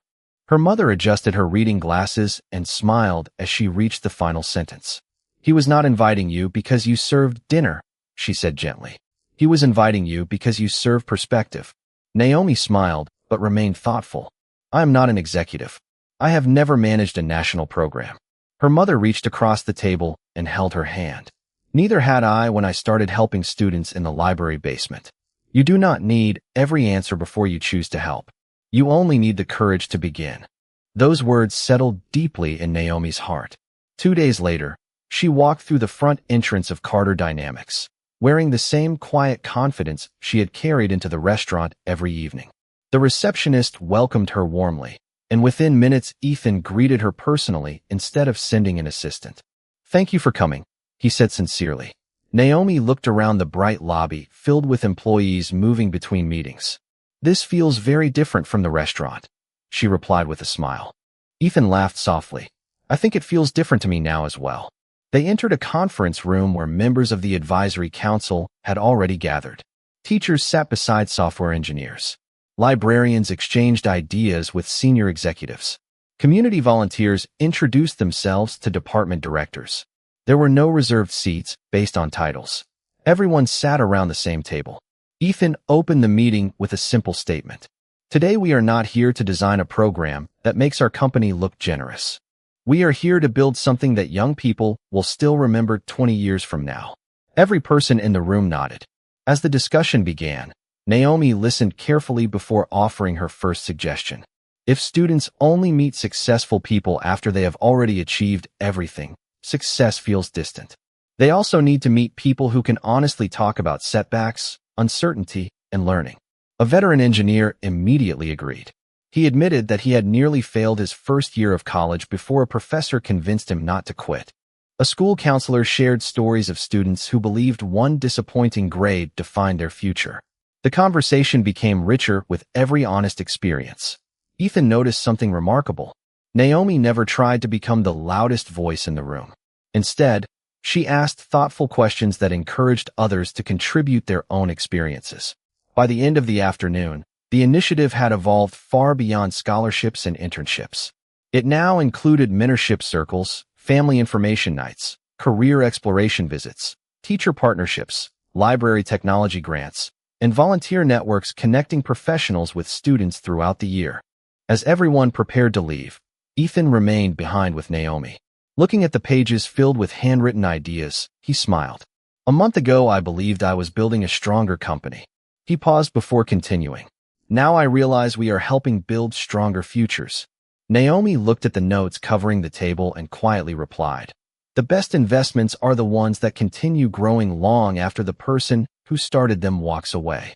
Her mother adjusted her reading glasses and smiled as she reached the final sentence. "He was not inviting you because you served dinner," she said gently. "He was inviting you because you serve perspective." Naomi smiled, but remained thoughtful. "I am not an executive. I have never managed a national program." Her mother reached across the table and held her hand. "Neither had I when I started helping students in the library basement. You do not need every answer before you choose to help. You only need the courage to begin." Those words settled deeply in Naomi's heart. 2 days later, she walked through the front entrance of Carter Dynamics, wearing the same quiet confidence she had carried into the restaurant every evening. The receptionist welcomed her warmly, and within minutes Ethan greeted her personally instead of sending an assistant. "Thank you for coming," he said sincerely. Naomi looked around the bright lobby, filled with employees moving between meetings. This feels very different from the restaurant, she replied with a smile. Ethan laughed softly. I think it feels different to me now as well. They entered a conference room where members of the advisory council had already gathered. Teachers sat beside software engineers. Librarians exchanged ideas with senior executives. Community volunteers introduced themselves to department directors. There were no reserved seats based on titles. Everyone sat around the same table. Ethan opened the meeting with a simple statement. Today we are not here to design a program that makes our company look generous. We are here to build something that young people will still remember 20 years from now. Every person in the room nodded. As the discussion began, Naomi listened carefully before offering her first suggestion. If students only meet successful people after they have already achieved everything, success feels distant. They also need to meet people who can honestly talk about setbacks, uncertainty, and learning. A veteran engineer immediately agreed. He admitted that he had nearly failed his first year of college before a professor convinced him not to quit. A school counselor shared stories of students who believed one disappointing grade defined their future. The conversation became richer with every honest experience. Ethan noticed something remarkable. Naomi never tried to become the loudest voice in the room. Instead, she asked thoughtful questions that encouraged others to contribute their own experiences. By the end of the afternoon, the initiative had evolved far beyond scholarships and internships. It now included mentorship circles, family information nights, career exploration visits, teacher partnerships, library technology grants, and volunteer networks connecting professionals with students throughout the year. As everyone prepared to leave, Ethan remained behind with Naomi. Looking at the pages filled with handwritten ideas, he smiled. A month ago, I believed I was building a stronger company. He paused before continuing. Now I realize we are helping build stronger futures. Naomi looked at the notes covering the table and quietly replied, the best investments are the ones that continue growing long after the person who started them walks away.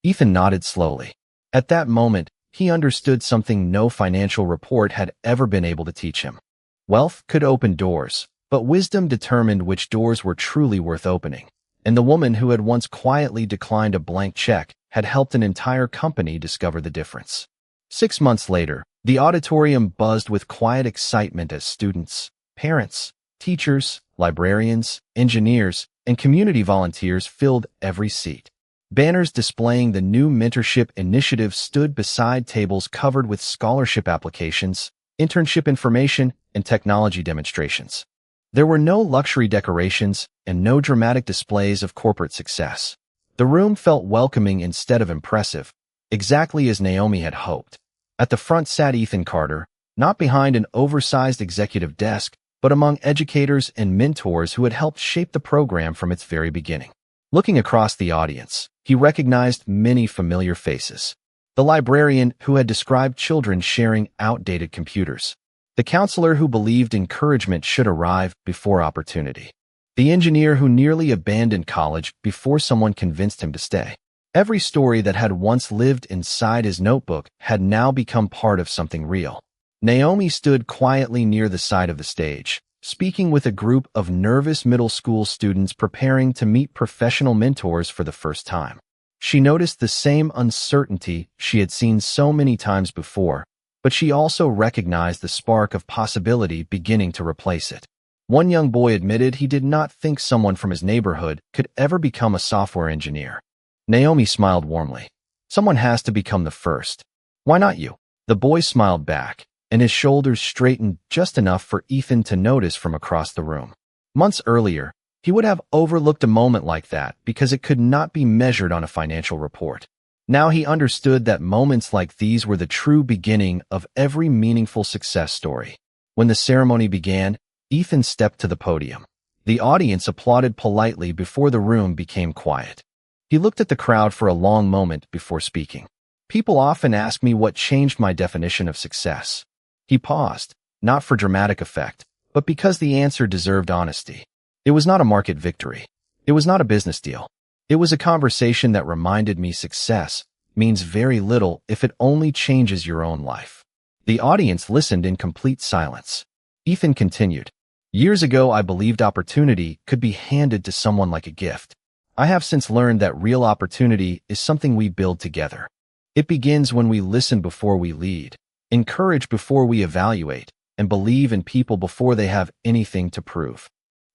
Ethan nodded slowly. At that moment, he understood something no financial report had ever been able to teach him. Wealth could open doors, but wisdom determined which doors were truly worth opening. And the woman who had once quietly declined a blank check had helped an entire company discover the difference. 6 months later, the auditorium buzzed with quiet excitement as students, parents, teachers, librarians, engineers, and community volunteers filled every seat. Banners displaying the new mentorship initiative stood beside tables covered with scholarship applications, internship information, and technology demonstrations. There were no luxury decorations and no dramatic displays of corporate success. The room felt welcoming instead of impressive, exactly as Naomi had hoped. At the front sat Ethan Carter, not behind an oversized executive desk, but among educators and mentors who had helped shape the program from its very beginning. Looking across the audience, he recognized many familiar faces. The librarian who had described children sharing outdated computers. The counselor who believed encouragement should arrive before opportunity. The engineer who nearly abandoned college before someone convinced him to stay. Every story that had once lived inside his notebook had now become part of something real. Naomi stood quietly near the side of the stage, speaking with a group of nervous middle school students preparing to meet professional mentors for the first time. She noticed the same uncertainty she had seen so many times before, but she also recognized the spark of possibility beginning to replace it. One young boy admitted he did not think someone from his neighborhood could ever become a software engineer. Naomi smiled warmly. Someone has to become the first. Why not you? The boy smiled back, and his shoulders straightened just enough for Ethan to notice from across the room. Months earlier, he would have overlooked a moment like that because it could not be measured on a financial report. Now he understood that moments like these were the true beginning of every meaningful success story. When the ceremony began, Ethan stepped to the podium. The audience applauded politely before the room became quiet. He looked at the crowd for a long moment before speaking. People often ask me what changed my definition of success. He paused, not for dramatic effect, but because the answer deserved honesty. It was not a market victory. It was not a business deal. It was a conversation that reminded me success means very little if it only changes your own life. The audience listened in complete silence. Ethan continued. Years ago, I believed opportunity could be handed to someone like a gift. I have since learned that real opportunity is something we build together. It begins when we listen before we lead, encourage before we evaluate, and believe in people before they have anything to prove.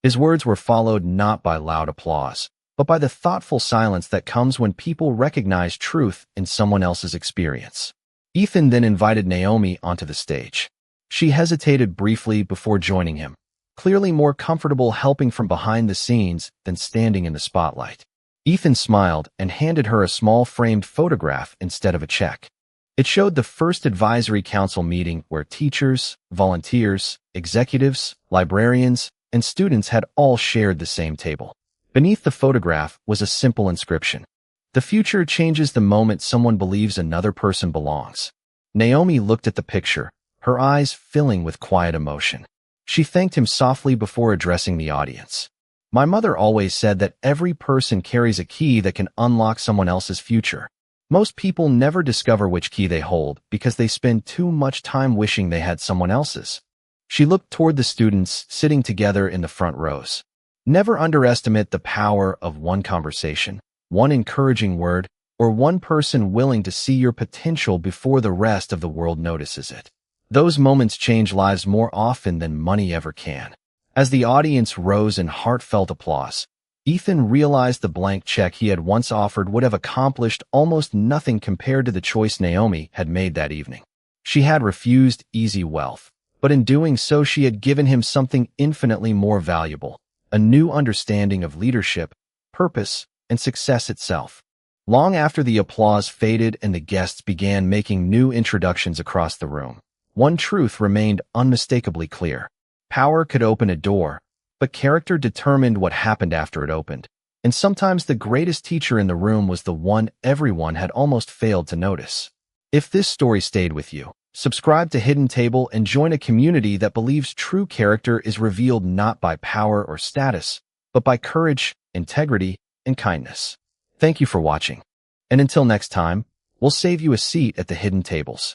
His words were followed not by loud applause, but by the thoughtful silence that comes when people recognize truth in someone else's experience. Ethan then invited Naomi onto the stage. She hesitated briefly before joining him, clearly more comfortable helping from behind the scenes than standing in the spotlight. Ethan smiled and handed her a small framed photograph instead of a check. It showed the first advisory council meeting where teachers, volunteers, executives, librarians, and students had all shared the same table. Beneath the photograph was a simple inscription: "The future changes the moment someone believes another person belongs." Naomi looked at the picture, her eyes filling with quiet emotion. She thanked him softly before addressing the audience. "My mother always said that every person carries a key that can unlock someone else's future. Most people never discover which key they hold because they spend too much time wishing they had someone else's." She looked toward the students sitting together in the front rows. Never underestimate the power of one conversation, one encouraging word, or one person willing to see your potential before the rest of the world notices it. Those moments change lives more often than money ever can. As the audience rose in heartfelt applause, Ethan realized the blank check he had once offered would have accomplished almost nothing compared to the choice Naomi had made that evening. She had refused easy wealth, but in doing so she had given him something infinitely more valuable: a new understanding of leadership, purpose, and success itself. Long after the applause faded and the guests began making new introductions across the room, one truth remained unmistakably clear. Power could open a door, but character determined what happened after it opened. And sometimes the greatest teacher in the room was the one everyone had almost failed to notice. If this story stayed with you, subscribe to Hidden Table and join a community that believes true character is revealed not by power or status, but by courage, integrity, and kindness. Thank you for watching. And until next time, we'll save you a seat at the Hidden Tables.